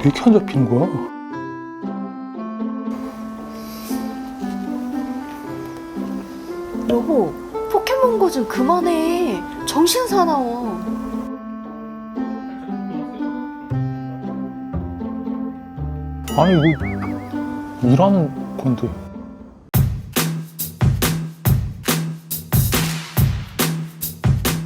왜 이렇게 안 잡히는 거야? 여보, 포켓몬고 좀 그만해. 정신 사나워. 아니 이거 일하는 건데.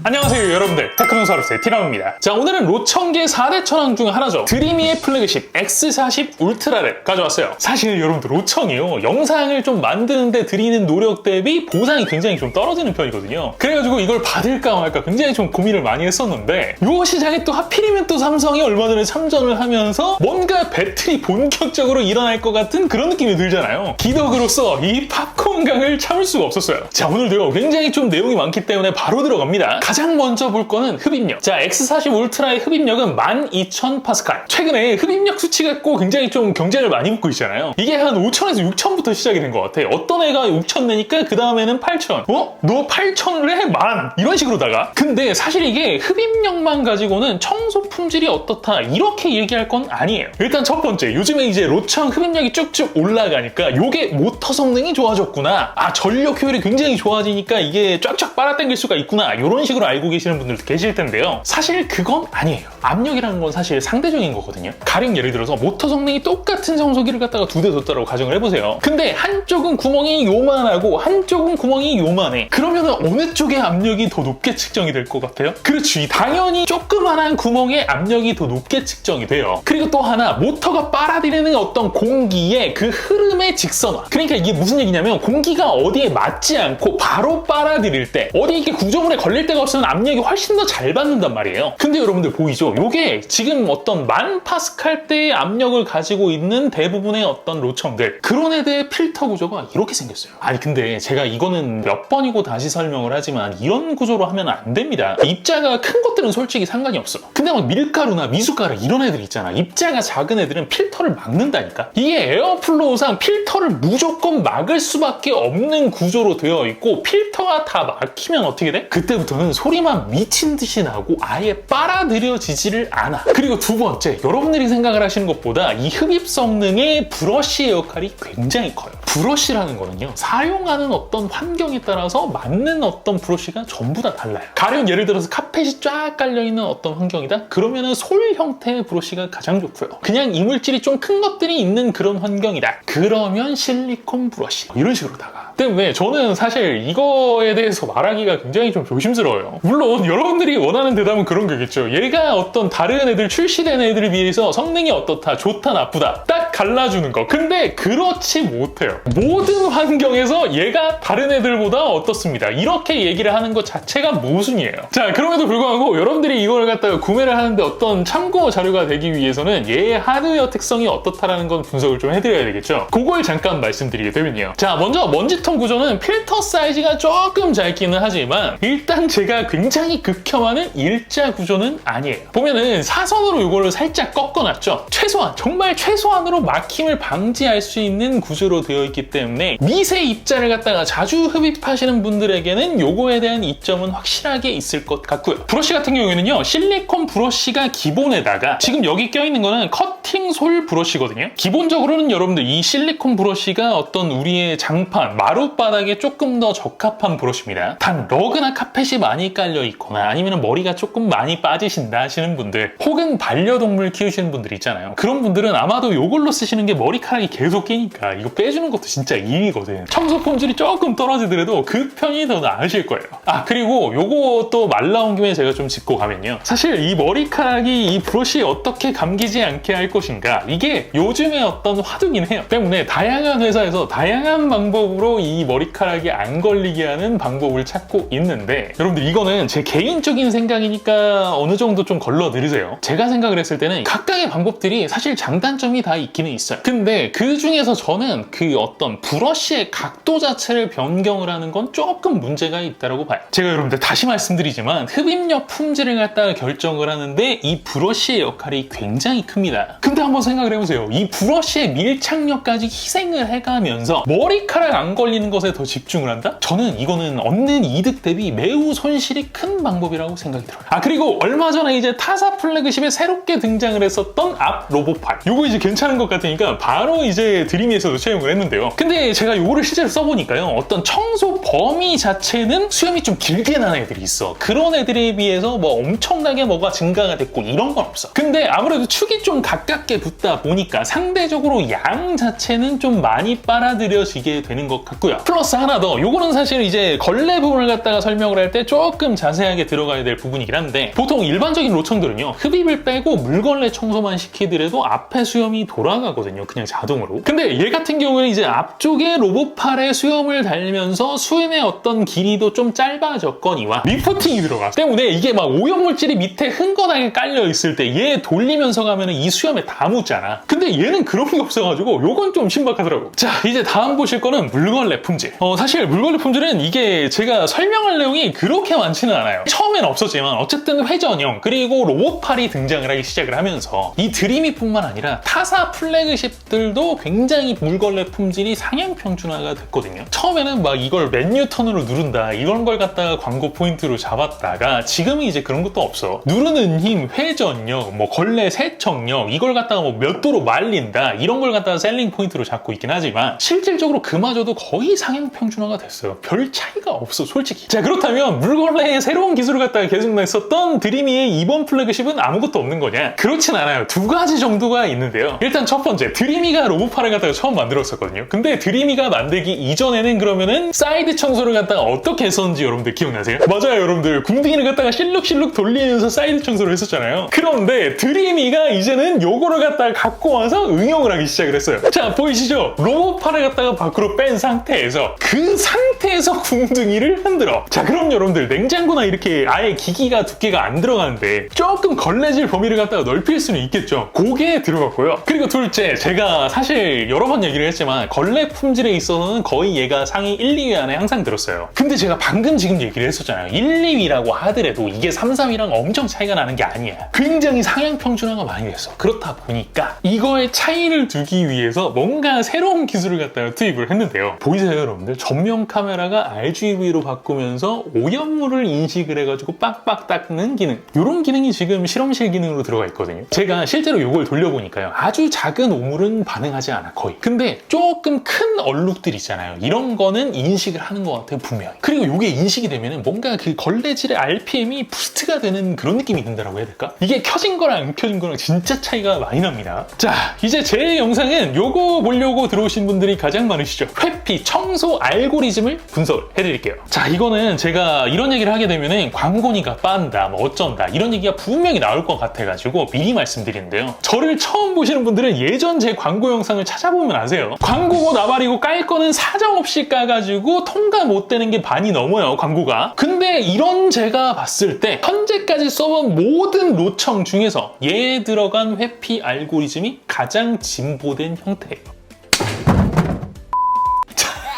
안녕하세요 여러분들, 테크노사우루스의 티라노입니다. 자, 오늘은 로청계 4대 천왕 중 하나죠. 드리미의 플래그십 X40 울트라를 가져왔어요. 사실 여러분들 로청이요, 영상을 좀 만드는데 들이는 노력 대비 보상이 굉장히 좀 떨어지는 편이거든요. 그래가지고 이걸 받을까 말까 굉장히 좀 고민을 많이 했었는데, 요 시장에 또 하필이면 또 삼성이 얼마 전에 참전을 하면서 뭔가 배틀이 본격적으로 일어날 것 같은 그런 느낌이 들잖아요. 기덕으로서 이 팝콘강을 참을 수가 없었어요. 자, 오늘도요 굉장히 좀 내용이 많기 때문에 바로 들어갑니다. 가장 먼저 볼 거는 흡입력. 자, X40 울트라의 흡입력은 12,000파스칼. 최근에 흡입력 수치가 꼭 굉장히 좀 경쟁을 많이 붙고 있잖아요. 이게 한 5,000에서 6,000부터 시작이 된 것 같아. 어떤 애가 6,000 내니까 그 다음에는 8,000. 어? 너 8,000을 해? 만! 이런 식으로다가. 근데 사실 이게 흡입력만 가지고는 청소 품질이 어떻다 이렇게 얘기할 건 아니에요. 일단 첫 번째, 요즘에 이제 로청 흡입력이 쭉쭉 올라가니까 요게 모터 성능이 좋아졌구나. 아, 전력 효율이 굉장히 좋아지니까 이게 쫙쫙 빨아당길 수가 있구나. 이런 식으로 알고 계시는 분들도 계실 텐데요. 사실 그건 아니에요. 압력이라는 건 사실 상대적인 거거든요. 가령 예를 들어서 모터 성능이 똑같은 청소기를 갖다가 두 대 뒀다고 가정을 해보세요. 근데 한쪽은 구멍이 요만하고 한쪽은 구멍이 요만해. 그러면 어느 쪽의 압력이 더 높게 측정이 될 것 같아요? 그렇지, 당연히 조그만한 구멍의 압력이 더 높게 측정이 돼요. 그리고 또 하나, 모터가 빨아들이는 어떤 공기의 그 흐름의 직선화. 그러니까 이게 무슨 얘기냐면, 공기가 어디에 맞지 않고 바로 빨아들일 때, 어디 이렇게 구조물에 걸릴 데가 없으면 압력이 훨씬 더 잘 받는단 말이에요. 근데 여러분들 보이죠? 요게 지금 어떤 10,000파스칼대의 압력을 가지고 있는 대부분의 어떤 로청들, 그런 애들의 필터 구조가 이렇게 생겼어요. 아니 근데 제가 이거는 몇 번이고 다시 설명을 하지만 이런 구조로 하면 안 됩니다. 입자가 큰 것들은 솔직히 상관이 없어. 근데 막 밀가루나 미숫가루 이런 애들 있잖아. 입자가 작은 애들은 필터를 막는다니까. 이게 에어플로우상 필터를 무조건 막을 수밖에 없는 구조로 되어 있고, 필터가 다 막히면 어떻게 돼? 그때부터는 소리만 미친 듯이 나고 아예 빨아들여지지를 않아. 그리고 두 번째, 여러분들이 생각을 하시는 것보다 이 흡입 성능의 브러쉬의 역할이 굉장히 커요. 브러쉬라는 거는요, 사용하는 어떤 환경에 따라서 맞는 어떤 브러쉬가 전부 다 달라요. 가령 예를 들어서 카펫이 쫙 깔려있는 어떤 환경이다? 그러면은 솔 형태의 브러쉬가 가장 좋고요. 그냥 이물질이 좀 큰 것들이 있는 그런 환경이다. 그러면 실리콘 브러쉬. 이런 식으로다가. 때문에 저는 사실 이거에 대해서 말하기가 굉장히 좀 조심스러워요. 물론 여러분들이 원하는 대답은 그런 거겠죠. 얘가 어떤 다른 애들, 출시된 애들에 비해서 성능이 어떻다, 좋다, 나쁘다 딱 갈라주는 거. 근데 그렇지 못해요. 모든 환경에서 얘가 다른 애들보다 어떻습니다, 이렇게 얘기를 하는 것 자체가 모순이에요. 자, 그럼에도 불구하고 여러분들이 이걸 갖다가 구매를 하는데 어떤 참고 자료가 되기 위해서는 얘의 하드웨어 특성이 어떻다라는 건 분석을 좀 해드려야 되겠죠. 그걸 잠깐 말씀드리게 되면요. 자, 먼저 먼지통 구조는 필터 사이즈가 조금 작기는 하지만 일단 제가 굉장히 극혐하는 일자 구조는 아니에요. 보면은 사선으로 이거를 살짝 꺾어놨죠. 최소한, 정말 최소한으로 막힘을 방지할 수 있는 구조로 되어 있기 때문에 미세 입자를 갖다가 자주 흡입하시는 분들에게는 요거에 대한 이점은 확실하게 있을 것 같고요. 브러쉬 같은 경우에는요, 실리콘 브러쉬가 기본에다가 지금 여기 껴있는 거는 커팅 솔 브러쉬거든요. 기본적으로는 여러분들 이 실리콘 브러쉬가 어떤 우리의 장판, 마룻바닥에 조금 더 적합한 브러쉬입니다. 단 러그나 카펫이 많이 깔려 있거나 아니면 머리가 조금 많이 빠지신다 하시는 분들, 혹은 반려동물 키우시는 분들 있잖아요. 그런 분들은 아마도 요걸로 쓰시는 게 머리카락이 계속 끼니까 이거 빼주는 것도 진짜 일이거든. 청소 품질이 조금 떨어지더라도 그 편이 더 나으실 거예요. 아, 그리고 요거 또 말 나온 김에 제가 좀 짚고 가면요, 사실 이 머리카락이 이 브러쉬에 어떻게 감기지 않게 할 것인가, 이게 요즘의 어떤 화두긴 해요. 때문에 다양한 회사에서 다양한 방법으로 이 머리카락이 안 걸리게 하는 방법을 찾고 있는데, 여러분들 이거는 제 개인적인 생각이니까 어느 정도 좀 걸러 들으세요. 제가 생각을 했을 때는 각각의 방법들이 사실 장단점이 다 있기는 있어요. 근데 그 중에서 저는 그 어떤 브러쉬의 각도 자체를 변경을 하는 건 조금 문제가 있다고 봐요. 제가 여러분들 다시 말씀드리지만 흡입력 품질을 갖다가 결정을 하는데 이 브러쉬의 역할이 굉장히 큽니다. 근데 한번 생각을 해보세요. 이 브러쉬의 밀착력까지 희생을 해가면서 머리카락 안 걸리는 것에 더 집중을 한다? 저는 이거는 얻는 이득 대비 매우 손실이 큰 방법이라고 생각이 들어요. 아, 그리고 얼마 전에 이제 타사 플래그십에 새롭게 등장을 했었던 앞 로봇팔, 요거 이제 괜찮은 것 같으니까 바로 이제 드림이에서도 채용을 했는데요. 근데 제가 요거를 실제로 써보니까요, 어떤 청소 범위 자체는 수염이 좀 길게 나는 애들이 있어. 그런 애들에 비해서 뭐 엄청나게 뭐가 증가가 됐고 이런 건 없어. 근데 아무래도 축이 좀 가깝게 붙다 보니까 상대적으로 양 자체는 좀 많이 빨아들여지게 되는 것 같고요. 플러스 하나 더, 요거는 사실 이제 걸레 부분을 갖다가 설명을 할 때 조금 자세하게 들어가야 될 부분이긴 한데, 보통 일반적인 로청들은요, 흡입을 빼고 물걸레 청소만 시키더라도 앞에 수염이 돌아가거든요, 그냥 자동으로. 근데 얘 같은 경우는 이제 앞쪽에 로봇팔에 수염을 달면서 수염의 어떤 길이도 좀 짧아졌거니와 리프팅이 들어가 때문에 이게 막 오염물질이 밑에 흥건하게 깔려 있을 때 얘 돌리면서 가면은 이 수염에 다 묻잖아. 근데 얘는 그런 게 없어가지고 요건 좀 신박하더라고. 자, 이제 다음 보실 거는 물걸레 품질. 사실 물걸레 품질은 이게 제가 설명할 내용이 그렇게 많지는 않아요. 처음엔 없었지만 어쨌든 회전형 그리고 로봇팔이 등장을 하기 시작을 하면서 이 드리미뿐만 아니라 타사 플래그십들도 굉장히 물걸레 품질이 상향 평준화가 됐거든요. 처음에는 막 이걸 몇 뉴턴으로 누른다 이런 걸 갖다가 광고 포인트로 잡았다가 지금은 이제 그런 것도 없어. 누르는 힘, 회전력, 뭐 걸레 세척력 이걸 갖다가 뭐 몇 도로 말린다 이런 걸 갖다가 셀링 포인트로 잡고 있긴 하지만 실질적으로 그마저도 거의 상향 평준화가 됐어요. 별 차이가 없어 솔직히. 자, 그렇다면 물걸레의 새로운 기술을 갖다가 계속 냈었던 드리미의 이번 플래그십은 아무것도 없는 거냐? 그렇진 않아요. 두 가지 정도가 있는데요. 일단 첫 번째, 드리미가 로봇팔을 갖다가 처음 만들었었거든요. 근데 드리미가 만들기 이전에는 그러면은 사이드 청소를 갖다가 어떻게 했었는지 여러분들 기억나세요? 맞아요, 여러분들. 궁둥이를 갖다가 실룩실룩 돌리면서 사이드 청소를 했었잖아요. 그런데 드리미가 이제는 요거를 갖다가 갖고 와서 응용을 하기 시작을 했어요. 자, 보이시죠? 로봇팔을 갖다가 밖으로 뺀 상태에서 그 상태에서 궁둥이를 흔들어. 자, 그럼 여러분들 냉장고나 이렇게 아예 기기가 두께가 안 들어가는데 조금 걸레질 범위를 갖다가 넓힐 수는 있겠죠. 그게 들어갔고요. 그리고 둘째, 제가 사실 여러 번 얘기를 했지만 걸레 품질에 있어서는 거의 얘가 상위 1, 2위 안에 항상 들었어요. 근데 제가 방금 지금 얘기를 했었잖아요. 1, 2위라고 하더라도 이게 3, 3위랑 엄청 차이가 나는 게 아니야. 굉장히 상향 평준화가 많이 됐어. 그렇다 보니까 이거의 차이를 두기 위해서 뭔가 새로운 기술을 갖다가 투입을 했는데요. 보이세요, 여러분들? 전면 카메라가 RGB로 바꾸면서 오염물을 인식을 해가지고 빡빡 닦는 기능, 이런 기능이 지금 실험실 기능으로 들어가 있거든요. 제가 실제로 이걸 돌려보니까요, 아주 작은 오물은 반응하지 않아, 거의. 근데 조금 큰 얼룩들 있잖아요. 이런 거는 인식을 하는 것 같아요, 분명히. 그리고 이게 인식이 되면은 뭔가 그 걸레질의 RPM이 부스트가 되는 그런 느낌이 든다고 해야 될까? 이게 켜진 거랑 안 켜진 거랑 진짜 차이가 많이 납니다. 자, 이제 제 영상은 요거 보려고 들어오신 분들이 가장 많으시죠. 회피, 청소 알고리즘을 분석을 해드릴게요. 자, 이거는 제가 이런 얘기를 하게 되면은 광고니까 빤다, 뭐 어쩐다 이런 얘기가 분명히 나올 것 같아가지고 미리 말씀드리는데요. 저를 처음 보시는 분들은 예전 제 광고 영상을 찾아보면 아세요. 광고고 나발이고 깔 거는 사정없이 까가지고 통과 못 되는 게 반이 넘어요, 광고가. 근데 이런 제가 봤을 때 현재까지 써본 모든 로청 중에서 얘에 들어간 회피 알고리즘이 가장 진보된 형태예요.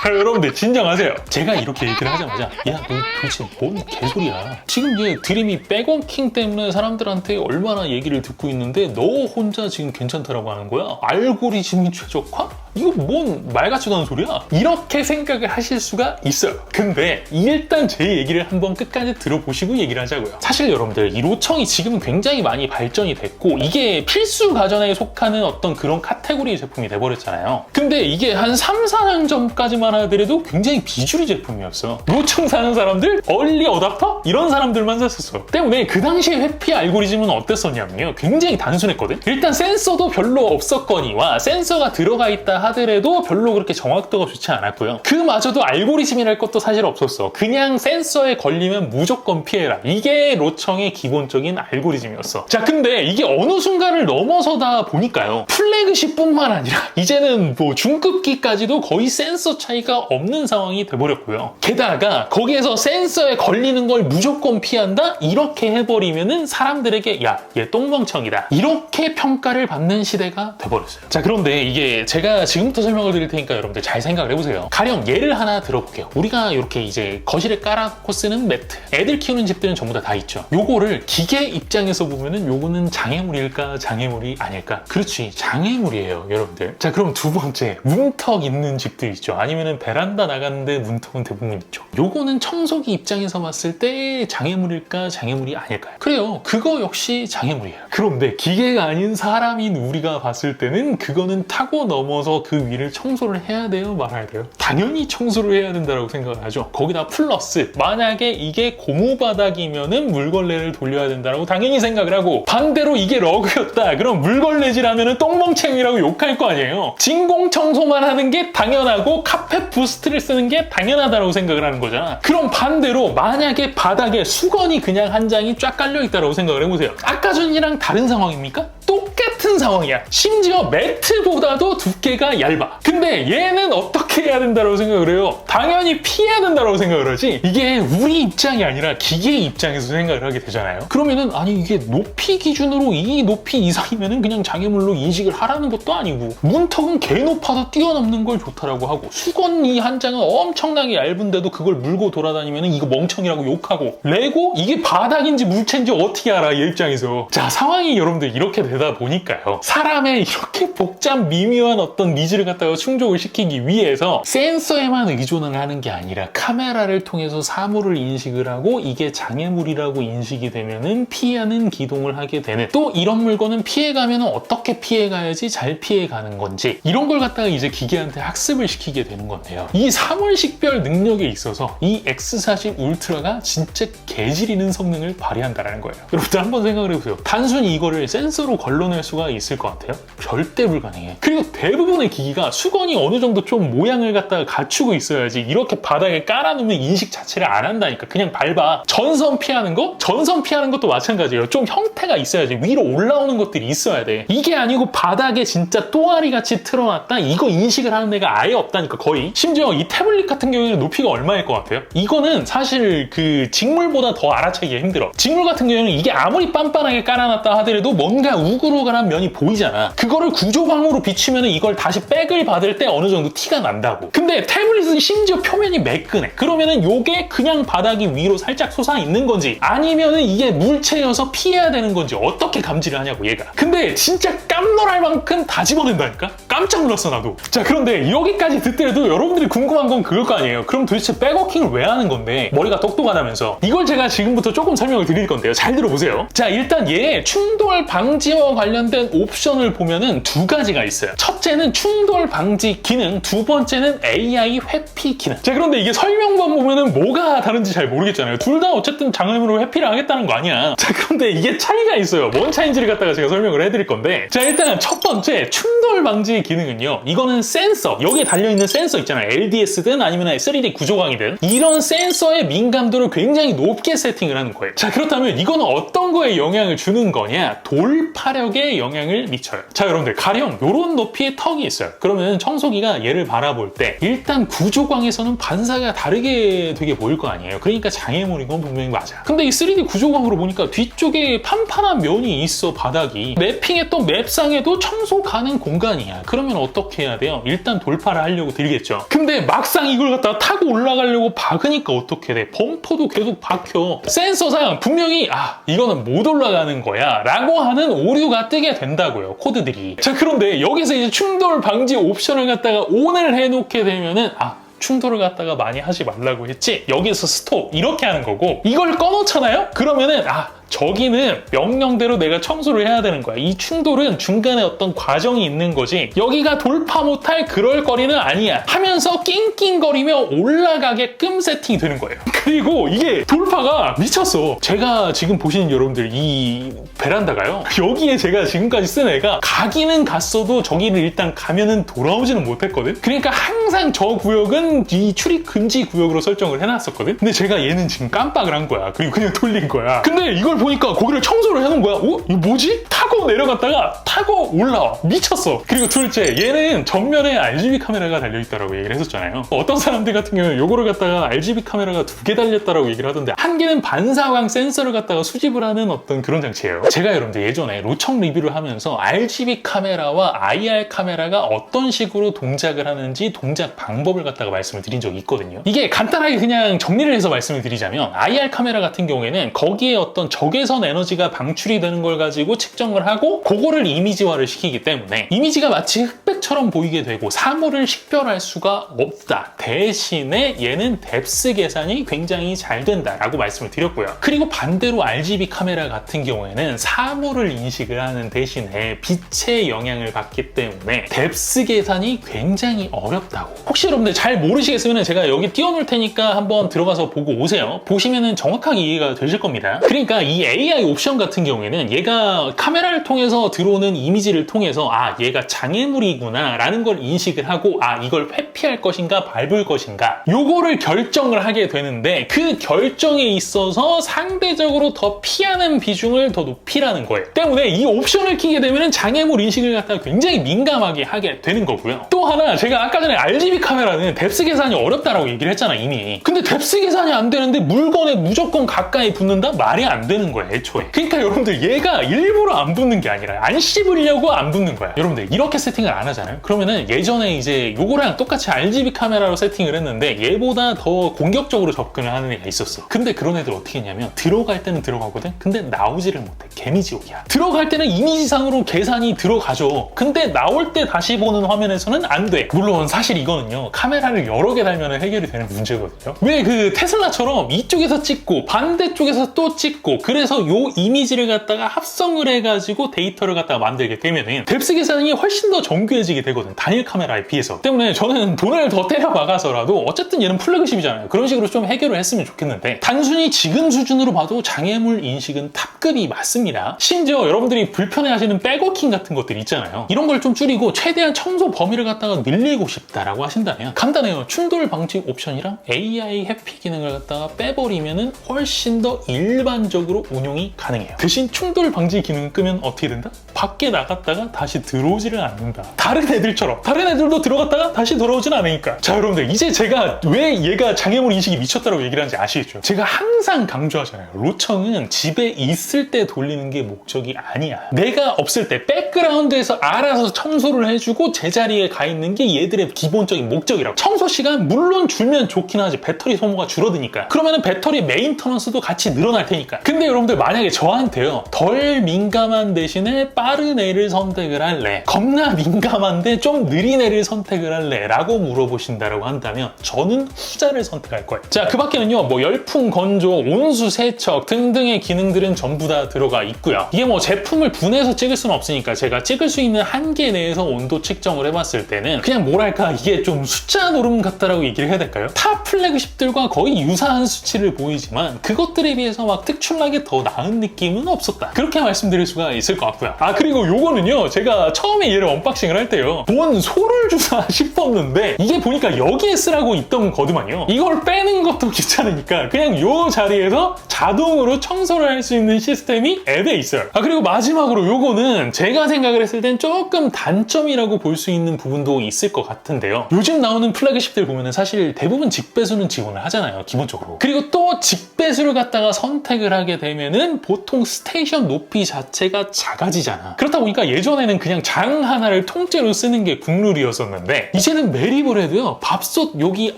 여러분들 진정하세요. 제가 이렇게 얘기를 하자마자 야, 너 도대체 뭔 개소리야. 지금 얘 드림이 백워킹 때문에 사람들한테 얼마나 얘기를 듣고 있는데 너 혼자 지금 괜찮다라고 하는 거야? 알고리즘이 최적화? 이거 뭔 말 같지도 않은 소리야? 이렇게 생각을 하실 수가 있어요. 근데 일단 제 얘기를 한번 끝까지 들어보시고 얘기를 하자고요. 사실 여러분들 이 로청이 지금 굉장히 많이 발전이 됐고 이게 필수 가전에 속하는 어떤 그런 카테고리 제품이 돼버렸잖아요. 근데 이게 한 3, 4년 전까지만 하더라도 굉장히 비주류 제품이었어. 로청 사는 사람들? 얼리 어답터? 이런 사람들만 샀었어. 때문에 그 당시에 회피 알고리즘은 어땠었냐면요, 굉장히 단순했거든. 일단 센서도 별로 없었거니와 센서가 들어가 있다 하더라도 별로 그렇게 정확도가 좋지 않았고요. 그마저도 알고리즘이랄 것도 사실 없었어. 그냥 센서에 걸리면 무조건 피해라. 이게 로청의 기본적인 알고리즘이었어. 자, 근데 이게 어느 순간을 넘어서다 보니까요, 플래그십뿐만 아니라 이제는 뭐 중급기까지도 거의 센서 차이가 없는 상황이 돼버렸고요. 게다가 거기에서 센서에 걸리는 걸 무조건 피한다? 이렇게 해버리면은 사람들에게 야, 얘 똥멍청이다, 이렇게 평가를 받는 시대가 돼버렸어요. 자, 그런데 이게 제가 지금부터 설명을 드릴 테니까 여러분들 잘 생각을 해보세요. 가령 예를 하나 들어볼게요. 우리가 이렇게 이제 거실에 깔아놓고 쓰는 매트, 애들 키우는 집들은 전부 다 있죠. 요거를 기계 입장에서 보면은 요거는 장애물일까 장애물이 아닐까? 그렇지, 장애물이에요 여러분들. 자, 그럼 두 번째, 문턱 있는 집들 있죠. 아니면은 베란다 나갔는데 문턱은 대부분 있죠. 요거는 청소기 입장에서 봤을 때 장애물일까 장애물이 아닐까요? 그래요, 그거 역시 장애물이에요. 그런데 기계가 아닌 사람인 우리가 봤을 때는 그거는 타고 넘어서 그 위를 청소를 해야 돼요 말아야 돼요? 당연히 청소를 해야 된다고 생각을 하죠. 거기다 플러스 만약에 이게 고무바닥이면은 물걸레를 돌려야 된다고 당연히 생각을 하고, 반대로 이게 러그였다 그럼 물걸레질하면은 똥멍청이라고 욕할 거 아니에요. 진공 청소만 하는 게 당연하고 카펫 부스트를 쓰는 게 당연하다고 생각을 하는 거잖아. 그럼 반대로 만약에 바닥에 수건이 그냥 한 장이 쫙 깔려 있다고 생각을 해보세요. 아까 전이랑 다른 상황입니까? 똑같은 상황이야. 심지어 매트보다도 두께가 얇아. 근데 얘는 어떻게 해야 된다고 생각을 해요? 당연히 피해야 된다고 생각을 하지. 이게 우리 입장이 아니라 기계 입장에서 생각을 하게 되잖아요. 그러면은 아니 이게 높이 기준으로 이 높이 이상이면은 그냥 장애물로 인식을 하라는 것도 아니고, 문턱은 개 높아도 뛰어넘는 걸 좋다라고 하고, 수건이 한 장은 엄청나게 얇은데도 그걸 물고 돌아다니면은 이거 멍청이라고 욕하고, 레고 이게 바닥인지 물체인지 어떻게 알아 얘 입장에서. 자, 상황이 여러분들 이렇게 되다 보니까요, 사람의 이렇게 복잡 미묘한 어떤 니즈를 갖다가 충족을 시키기 위해서 센서에만 의존을 하는 게 아니라 카메라를 통해서 사물을 인식을 하고 이게 장애물이라고 인식이 되면은 피하는 기동을 하게 되는, 또 이런 물건은 피해가면은 어떻게 피해가야지 잘 피해가는 건지, 이런 걸 갖다가 이제 기계한테 학습을 시키게 되는 건데요. 이 사물식별 능력에 있어서 이 X40 울트라가 진짜 개지리는 성능을 발휘한다는 거예요. 여러분들 한번 생각을 해보세요. 단순히 이거를 센서로 걸러낼 수가 있을 것 같아요? 절대 불가능해. 그리고 대부분의 기기가 수건이 어느 정도 좀 모양을 갖다가 갖추고 있어야지 이렇게 바닥에 깔아놓으면 인식 자체를 안 한다니까. 그냥 밟아. 전선 피하는 거? 전선 피하는 것도 마찬가지예요. 좀 형태가 있어야지. 위로 올라오는 것들이 있어야 돼. 이게 아니고 바닥에 진짜 또아리 같이 틀어놨다? 이거 인식을 하는 애가 아예 없다니까, 거의. 심지어 이 태블릿 같은 경우에는 높이가 얼마일 것 같아요? 이거는 사실 그 직물보다 더 알아채기가 힘들어. 직물 같은 경우에는 이게 아무리 빤빤하게 깔아놨다 하더라도 뭔가 우그로가란 면이 보이잖아. 그거를 구조광으로 비추면 이걸 다시 백을 받을 때 어느 정도 티가 난다고. 근데 태블릿은 심지어 표면이 매끈해. 그러면은 요게 그냥 바닥이 위로 살짝 솟아 있는 건지 아니면은 이게 물체여서 피해야 되는 건지 어떻게 감지를 하냐고 얘가. 근데 진짜 깜놀할 만큼 다 집어낸다니까? 깜짝 놀랐어 나도. 자, 그런데 여기까지 듣더라도 여러분들이 궁금한 건 그걸 거 아니에요. 그럼 도대체 백워킹을 왜 하는 건데? 머리가 똑똑하다면서. 이걸 제가 지금부터 조금 설명을 드릴 건데요. 잘 들어보세요. 자, 일단 얘 충돌 방지와 관련된 옵션을 보면은 두 가지가 있어요. 첫째는 충돌 방지 기능, 두 번째는 AI 회피 기능. 자, 그런데 이게 설명만 보면은 뭐가 다른지 잘 모르겠잖아요. 둘 다 어쨌든 장애물로 회피를 하겠다는 거 아니야. 자, 그런데 이게 차이가 있어요. 뭔 차이인지를 갖다가 제가 설명을 해드릴 건데, 자, 일단 첫 번째 충돌 방지 기능은요, 이거는 센서, 여기에 달려있는 센서 있잖아요. LDS든 아니면 3D 구조광이든 이런 센서의 민감도를 굉장히 높게 세팅을 하는 거예요. 자, 그렇다면 이거는 어떤 거에 영향을 주는 거냐? 돌파력에 영향을 미쳐요. 자, 여러분들 가령 이런 높이의 턱이 있어요. 그러면 청소기가 얘를 바라볼 때 일단 구조광에서는 반사가 다르게 되게 보일 거 아니에요. 그러니까 장애물인 건 분명히 맞아. 근데 이 3D 구조광으로 보니까 뒤쪽에 판판한 면이 있어. 바닥이 맵핑했던 맵상에도 청소 가능 공간이야. 그러면 어떻게 해야 돼요? 일단 돌파를 하려고 들겠죠. 근데 막상 이걸 갖다가 타고 올라가려고 박으니까 어떻게 돼? 범퍼도 계속 박혀. 센서상 분명히 이거는 못 올라가는 거야 라고 하는 오류가 뜨게 된다고요, 코드들이. 자, 그런데 여기서 이제 충돌 방지 옵션을 갖다가 ON을 해놓게 되면은 충돌을 갖다가 많이 하지 말라고 했지, 여기서 스톱 이렇게 하는 거고, 이걸 꺼놓잖아요? 그러면은 저기는 명령대로 내가 청소를 해야 되는 거야. 이 충돌은 중간에 어떤 과정이 있는 거지 여기가 돌파 못할 그럴 거리는 아니야 하면서 낑낑거리며 올라가게끔 세팅이 되는 거예요. 그리고 이게 돌파가 미쳤어. 제가 지금 보시는 여러분들 이 베란다가요, 여기에 제가 지금까지 쓴 애가 가기는 갔어도 저기를 일단 가면은 돌아오지는 못했거든. 그러니까 항상 저 구역은 이 출입 금지 구역으로 설정을 해놨었거든. 근데 제가 얘는 지금 깜빡을 한 거야. 그리고 그냥 돌린 거야. 근데 이걸 이걸 보니까 거기를 청소를 해놓은 거야. 어? 이거 뭐지? 타고 내려갔다가 타고 올라와. 미쳤어. 그리고 둘째, 얘는 전면에 RGB 카메라가 달려있다라고 얘기를 했었잖아요. 어떤 사람들 같은 경우는 요거를 갖다가 RGB 카메라가 2개 달렸다라고 얘기를 하던데, 한 개는 반사광 센서를 갖다가 수집을 하는 어떤 그런 장치예요. 제가 여러분들 예전에 로청 리뷰를 하면서 RGB 카메라와 IR 카메라가 어떤 식으로 동작을 하는지 동작 방법을 갖다가 말씀을 드린 적이 있거든요. 이게 간단하게 그냥 정리를 해서 말씀을 드리자면, IR 카메라 같은 경우에는 거기에 어떤 적외선 에너지가 방출이 되는 걸 가지고 측정을 하고 그거를 이미지화를 시키기 때문에 이미지가 마치 흑백처럼 보이게 되고 사물을 식별할 수가 없다. 대신에 얘는 뎁스 계산이 굉장히 잘 된다라고 말씀을 드렸고요. 그리고 반대로 RGB 카메라 같은 경우에는 사물을 인식을 하는 대신에 빛의 영향을 받기 때문에 뎁스 계산이 굉장히 어렵다고. 혹시 여러분들 잘 모르시겠으면 제가 여기 띄워놓을 테니까 한번 들어가서 보고 오세요. 보시면은 정확하게 이해가 되실 겁니다. 그러니까 이 AI 옵션 같은 경우에는 얘가 카메라를 통해서 들어오는 이미지를 통해서 얘가 장애물이구나 라는 걸 인식을 하고 이걸 회피할 것인가 밟을 것인가 요거를 결정을 하게 되는데, 그 결정에 있어서 상대적으로 더 피하는 비중을 더 높이라는 거예요. 때문에 이 옵션을 키게 되면 장애물 인식을 갖다가 굉장히 민감하게 하게 되는 거고요. 또 하나, 제가 아까 전에 RGB 카메라는 뎁스 계산이 어렵다라고 얘기를 했잖아 이미. 근데 뎁스 계산이 안 되는데 물건에 무조건 가까이 붙는다? 말이 안 되는 거야 애초에. 그러니까 여러분들 얘가 일부러 안 붙는 게 아니라 안 씹으려고 안 붙는 거야. 여러분들 이렇게 세팅을 안 하잖아요. 그러면은 예전에 이제 요거랑 똑같이 RGB 카메라로 세팅을 했는데 얘보다 더 공격적으로 접근을 하는 애가 있었어. 근데 그런 애들 어떻게 했냐면, 들어갈 때는 들어가거든? 근데 나오지를 못해. 개미지옥이야. 들어갈 때는 이미지상으로 계산이 들어가죠. 근데 나올 때 다시 보는 화면에서는 안 돼. 물론 사실 이거는요, 카메라를 여러 개 달면 해결이 되는 문제거든요. 왜 그 테슬라처럼 이쪽에서 찍고 반대쪽에서 또 찍고, 그래서 요 이미지를 갖다가 합성을 해가지고 데이터를 갖다가 만들게 되면은 뎁스 계산이 훨씬 더 정교해지게 되거든, 단일 카메라에 비해서. 때문에 저는 돈을 더 때려 박아서라도 어쨌든 얘는 플래그십이잖아요. 그런 식으로 좀 해결을 했으면 좋겠는데, 단순히 지금 수준으로 봐도 장애물 인식은 탑급이 맞습니다. 심지어 여러분들이 불편해하시는 백워킹 같은 것들 있잖아요. 이런 걸 좀 줄이고 최대한 청소 범위를 갖다가 늘리고 싶다라고 하신다면 간단해요. 충돌 방지 옵션이랑 AI 회피 기능을 갖다가 빼버리면은 훨씬 더 일반적으로 운용이 가능해요. 대신 충돌 방지 기능을 끄면 어떻게 된다? 밖에 나갔다가 다시 들어오지를 않는다. 다른 애들처럼. 다른 애들도 들어갔다가 다시 돌아오진 않으니까. 자, 여러분들 이제 제가 왜 얘가 장애물 인식이 미쳤다고 얘기를 하는지 아시겠죠? 제가 항상 강조하잖아요. 로청은 집에 있을 때 돌리는 게 목적이 아니야. 내가 없을 때 백그라운드에서 알아서 청소를 해주고 제자리에 가 있는 게 얘들의 기본적인 목적이라고. 청소 시간 물론 줄면 좋긴 하지. 배터리 소모가 줄어드니까. 그러면은 배터리 메인터넌스도 같이 늘어날 테니까. 근데 여러분들 만약에 저한테요, 덜 민감한 대신에 빠른 애를 선택을 할래, 겁나 민감한데 좀 느린 애를 선택을 할래 라고 물어보신다라고 한다면 저는 후자를 선택할 거예요. 자, 그 밖에는요, 뭐 열풍 건조, 온수 세척 등등의 기능들은 전부 다 들어가 있고요. 이게 뭐 제품을 분해해서 찍을 수는 없으니까 제가 찍을 수 있는 한계 내에서 온도 측정을 해봤을 때는 그냥 뭐랄까, 이게 좀 숫자 노름 같다라고 얘기를 해야 될까요? 타 플래그십들과 거의 유사한 수치를 보이지만 그것들에 비해서 막 특출나게 더 나은 느낌은 없었다. 그렇게 말씀드릴 수가 있을 것 같고요. 그리고 요거는요, 제가 처음에 얘를 언박싱을 할 때요, 뭔 소를 주사 싶었는데 이게 보니까 여기에 쓰라고 있던 거더만요. 이걸 빼는 것도 귀찮으니까 그냥 요 자리에서 자동으로 청소를 할 수 있는 시스템이 앱에 있어요. 그리고 마지막으로 요거는 제가 생각을 했을 땐 조금 단점이라고 볼 수 있는 부분도 있을 것 같은데요. 요즘 나오는 플래그십들 보면은 사실 대부분 직배수는 지원을 하잖아요, 기본적으로. 그리고 또 직배수를 갖다가 선택을 하게 되면은 보통 스테이션 높이 자체가 작아지잖아. 그렇다 보니까 예전에는 그냥 장 하나를 통째로 쓰는 게 국룰이었었는데, 이제는 매립을 해도요, 밥솥 여기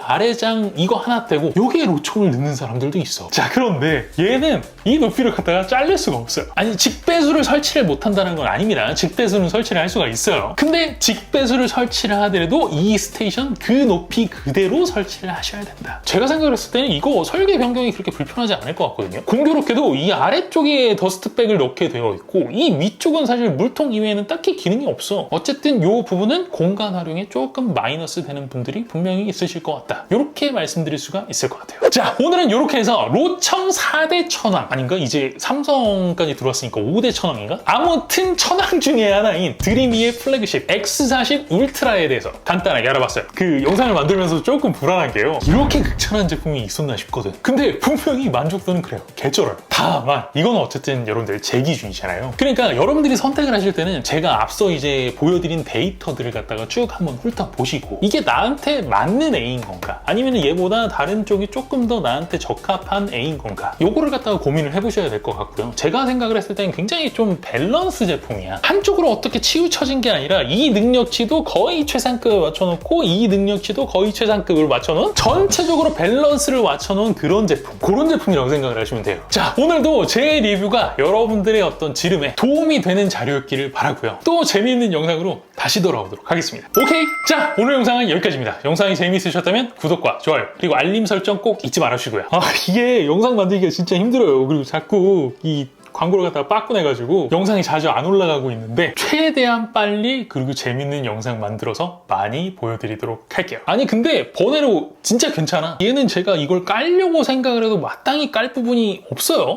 아래장 이거 하나 떼고 여기에 로총을 넣는 사람들도 있어. 자, 그런데 얘는 이 높이를 갖다가 자를 수가 없어요. 아니, 직배수를 설치를 못한다는 건 아닙니다. 직배수는 설치를 할 수가 있어요. 근데 직배수를 설치를 하더라도 이 스테이션 그 높이 그대로 설치를 하셔야 된다. 제가 생각을 했을 때는 이거 설계 변경이 그렇게 불편하지 않을 것 같거든요. 공교롭게도 이 아래쪽에 더스트백을 넣게 되어 있고 이 위쪽은 사실 사실 물통 이외에는 딱히 기능이 없어. 어쨌든 이 부분은 공간 활용에 조금 마이너스 되는 분들이 분명히 있으실 것 같다. 이렇게 말씀드릴 수가 있을 것 같아요. 자, 오늘은 이렇게 해서 로청 4대 천왕 아닌가? 이제 삼성까지 들어왔으니까 5대 천왕인가? 아무튼 천왕 중에 하나인 드리미의 플래그십 X40 울트라에 대해서 간단하게 알아봤어요. 그 영상을 만들면서 조금 불안한 게요. 이렇게 극찬한 제품이 있었나 싶거든. 근데 분명히 만족도는 그래요. 개쩔어요. 다만 이건 어쨌든 여러분들 제 기준이잖아요. 그러니까 여러분들이 선택을 하실 때는 제가 앞서 이제 보여드린 데이터들을 갖다가 쭉 한번 훑어보시고 이게 나한테 맞는 A인 건가? 아니면 얘보다 다른 쪽이 조금 더 나한테 적합한 A인 건가? 요거를 갖다가 고민을 해보셔야 될 것 같고요. 제가 생각을 했을 때는 굉장히 좀 밸런스 제품이야. 한쪽으로 어떻게 치우쳐진 게 아니라 이 능력치도 거의 최상급을 맞춰놓고 이 능력치도 거의 최상급을 맞춰놓은 전체적으로 밸런스를 맞춰놓은 그런 제품. 그런 제품이라고 생각을 하시면 돼요. 자, 오늘도 제 리뷰가 여러분들의 어떤 지름에 도움이 되는 자료였기를 바라고요. 또 재미있는 영상으로 다시 돌아오도록 하겠습니다. 오케이? 자, 오늘 영상은 여기까지입니다. 영상이 재미있으셨다면 구독과 좋아요 그리고 알림 설정 꼭 잊지 말아주시고요. 이게 영상 만들기가 진짜 힘들어요. 그리고 자꾸 이 광고를 갖다가 빠꾸내가지고 영상이 자주 안 올라가고 있는데 최대한 빨리 그리고 재밌는 영상 만들어서 많이 보여드리도록 할게요. 아니 근데 버네로 진짜 괜찮아. 얘는 제가 이걸 깔려고 생각을 해도 마땅히 깔 부분이 없어요.